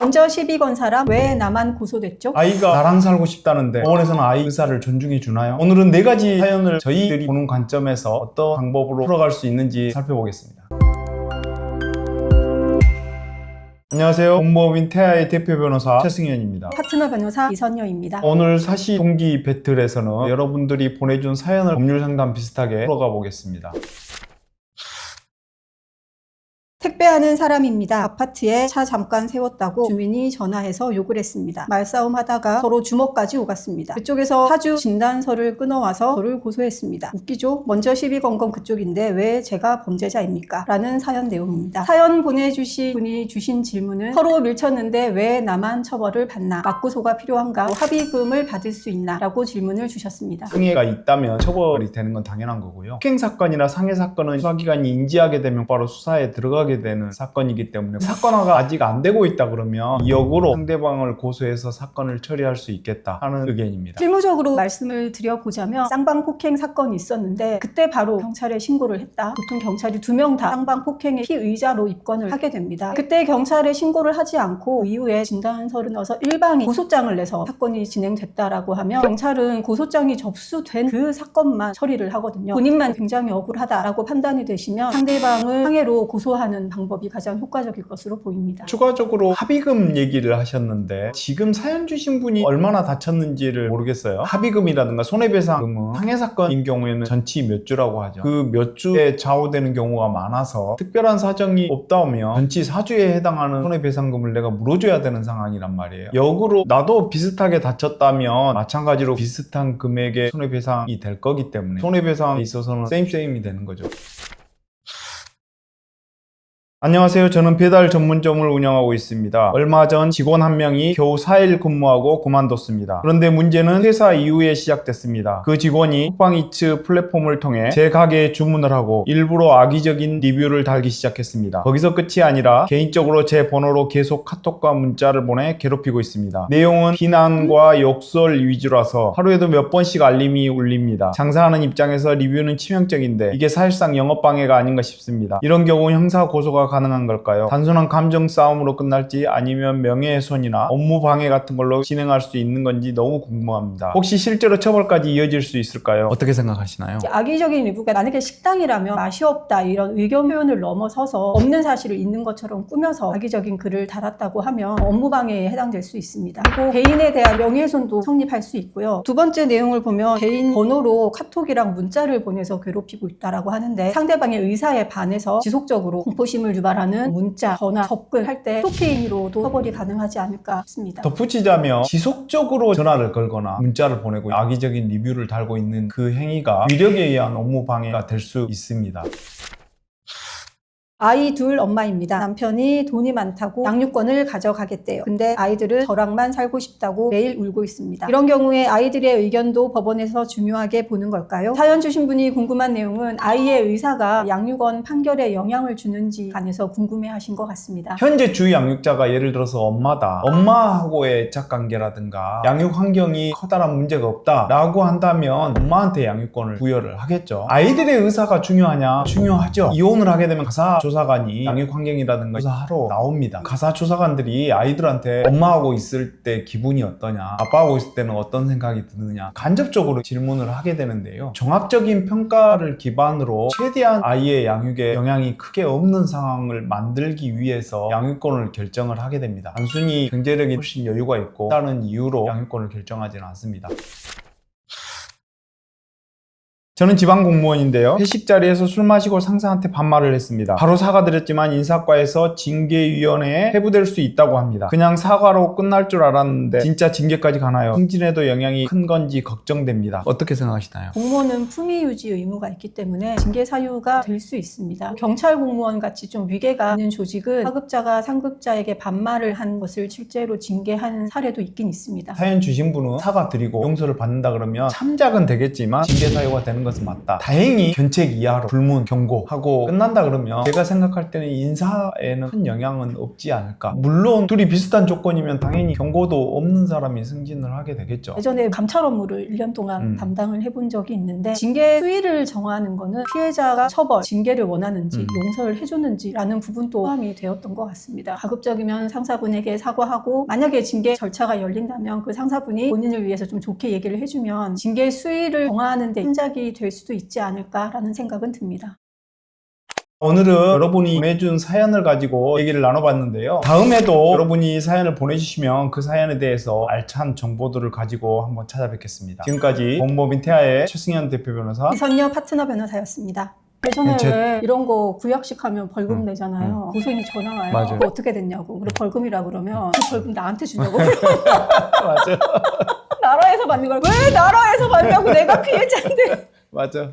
먼저 시비 건 사람 왜 나만 고소됐죠? 아이가 나랑 살고 싶다는데 법원에서는 아이 의사를 존중해 주나요? 오늘은 4가지 사연을 저희들이 보는 관점에서 어떤 방법으로 풀어갈 수 있는지 살펴보겠습니다. 안녕하세요. 공무업인 태아의 대표 변호사 최승현입니다. 파트너 변호사 이선녀입니다. 오늘 사시 동기 배틀에서는 여러분들이 보내준 사연을 법률 상담 비슷하게 풀어가 보겠습니다. 택배하는 사람입니다. 아파트에 차 잠깐 세웠다고 주민이 전화해서 욕을 했습니다. 말싸움 하다가 서로 주먹까지 오갔습니다. 그쪽에서 사주 진단서를 끊어와서 저를 고소했습니다. 웃기죠? 먼저 시비 건 건 그쪽인데 왜 제가 범죄자입니까? 라는 사연 내용입니다. 사연 보내주신 분이 주신 질문은 서로 밀쳤는데 왜 나만 처벌을 받나? 맞고소가 필요한가? 합의금을 받을 수 있나? 라고 질문을 주셨습니다. 상해가 있다면 처벌이 되는 건 당연한 거고요. 폭행사건이나 상해사건은 수사기관이 인지하게 되면 바로 수사에 들어가게 되는 사건이기 때문에 사건화가 아직 안 되고 있다 그러면 역으로 상대방을 고소해서 사건을 처리할 수 있겠다 하는 의견입니다. 실무적으로 말씀을 드려보자면 쌍방폭행 사건이 있었는데 그때 바로 경찰에 신고를 했다. 보통 경찰이 2명 다 쌍방폭행의 피의자로 입건을 하게 됩니다. 그때 경찰에 신고를 하지 않고 이후에 진단서를 넣어서 일방이 고소장을 내서 사건이 진행됐다라고 하면 경찰은 고소장이 접수된 그 사건만 처리를 하거든요. 본인만 굉장히 억울하다라고 판단이 되시면 상대방을 상해로 고소하는 방법이 가장 효과적일 것으로 보입니다. 추가적으로 합의금 얘기를 하셨는데 지금 사연 주신 분이 얼마나 다쳤는지를 모르겠어요. 합의금이라든가 손해배상금은 상해사건인 경우에는 전치 몇 주라고 하죠. 그 몇 주에 좌우되는 경우가 많아서 특별한 사정이 없다면 전치 4주에 해당하는 손해배상금을 내가 물어줘야 되는 상황이란 말이에요. 역으로 나도 비슷하게 다쳤다면 마찬가지로 비슷한 금액의 손해배상이 될 거기 때문에 손해배상에 있어서는 세임이 되는 거죠. 안녕하세요. 저는 배달 전문점을 운영하고 있습니다. 얼마 전 직원 한 명이 겨우 4일 근무하고 그만뒀습니다. 그런데 문제는 퇴사 이후에 시작됐습니다. 그 직원이 쿠팡이츠 플랫폼을 통해 제 가게에 주문을 하고 일부러 악의적인 리뷰를 달기 시작했습니다. 거기서 끝이 아니라 개인적으로 제 번호로 계속 카톡과 문자를 보내 괴롭히고 있습니다. 내용은 비난과 욕설 위주라서 하루에도 몇 번씩 알림이 울립니다. 장사하는 입장에서 리뷰는 치명적인데 이게 사실상 영업방해가 아닌가 싶습니다. 이런 경우 형사 고소가 가능한 걸까요? 단순한 감정 싸움으로 끝날지 아니면 명예훼손이나 업무 방해 같은 걸로 진행할 수 있는 건지 너무 궁금합니다. 혹시 실제로 처벌까지 이어질 수 있을까요? 어떻게 생각하시나요? 악의적인 리뷰가 만약에 식당이라면 맛이 없다 이런 의견 표현을 넘어서서 없는 사실을 있는 것처럼 꾸며서 악의적인 글을 달았다고 하면 업무방해에 해당될 수 있습니다. 그리고 개인에 대한 명예훼손도 성립할 수 있고요. 두 번째 내용을 보면 개인 번호로 카톡이랑 문자를 보내서 괴롭히고 있다라고 하는데 상대방의 의사에 반해서 지속적으로 공포심을 유발하는 문자, 전화, 접근할 때 스토킹으로도 처벌이 가능하지 않을까 싶습니다. 덧붙이자면 지속적으로 전화를 걸거나 문자를 보내고 악의적인 리뷰를 달고 있는 그 행위가 위력에 의한 업무 방해가 될 수 있습니다. 아이 둘 엄마입니다. 남편이 돈이 많다고 양육권을 가져가겠대요. 근데 아이들은 저랑만 살고 싶다고 매일 울고 있습니다. 이런 경우에 아이들의 의견도 법원에서 중요하게 보는 걸까요? 사연 주신 분이 궁금한 내용은 아이의 의사가 양육원 판결에 영향을 주는지 관해서 궁금해하신 것 같습니다. 현재 주 양육자가 예를 들어서 엄마다. 엄마하고의 애착관계라든가 양육 환경이 커다란 문제가 없다라고 한다면 엄마한테 양육권을 부여를 하겠죠. 아이들의 의사가 중요하냐? 중요하죠. 이혼을 하게 되면 가사조사관이 양육 환경이라든가 조사하러 나옵니다. 가사조사관들이 아이들한테 엄마하고 있을 때 기분이 어떠냐, 아빠하고 있을 때는 어떤 생각이 드느냐 간접적으로 질문을 하게 되는데요. 종합적인 평가를 기반으로 최대한 아이의 양육에 영향이 크게 없는 상황을 만들기 위해서 양육권을 결정을 하게 됩니다. 단순히 경제력이 훨씬 여유가 있고 다른 이유로 양육권을 결정하지는 않습니다. 저는 지방 공무원인데요. 회식 자리에서 술 마시고 상사한테 반말을 했습니다. 바로 사과드렸지만 인사과에서 징계위원회에 회부될 수 있다고 합니다. 그냥 사과로 끝날 줄 알았는데 진짜 징계까지 가나요? 승진에도 영향이 큰 건지 걱정됩니다. 어떻게 생각하시나요? 공무원은 품위 유지 의무가 있기 때문에 징계 사유가 될 수 있습니다. 경찰 공무원 같이 좀 위계가 있는 조직은 하급자가 상급자에게 반말을 한 것을 실제로 징계한 사례도 있긴 있습니다. 사연 주신 분은 사과드리고 용서를 받는다 그러면 참작은 되겠지만 징계 사유가 되는 것은 맞다. 다행히 견책 이하로 불문, 경고하고 끝난다 그러면 제가 생각할 때는 인사에는 큰 영향은 없지 않을까. 물론 둘이 비슷한 조건이면 당연히 경고도 없는 사람이 승진을 하게 되겠죠. 예전에 감찰 업무를 1년 동안 담당을 해본 적이 있는데 징계 수위를 정하는 거는 피해자가 처벌, 징계를 원하는지 용서를 해줬는지라는 부분도 포함이 되었던 것 같습니다. 가급적이면 상사분에게 사과하고 만약에 징계 절차가 열린다면 그 상사분이 본인을 위해서 좀 좋게 얘기를 해주면 징계 수위를 정하는 데 hin작이 될 수도 있지 않을까라는 생각은 듭니다. 오늘은 여러분이 보내준 사연을 가지고 얘기를 나눠봤는데요. 다음에도 여러분이 사연을 보내주시면 그 사연에 대해서 알찬 정보들을 가지고 한번 찾아뵙겠습니다. 지금까지 공법인 태아의 최승현 대표 변호사, 이선녀 파트너 변호사였습니다. 예전에 왜 이런 거 구약식 하면 벌금 내잖아요. 고소인이 전화 와요. 맞아요. 그거 어떻게 됐냐고. 그리고 벌금이라 그러면 그 벌금 나한테 주냐고. 맞아. 나라에서 받는 걸 왜 나라에서 받냐고. 내가 피해자인데. 맞아.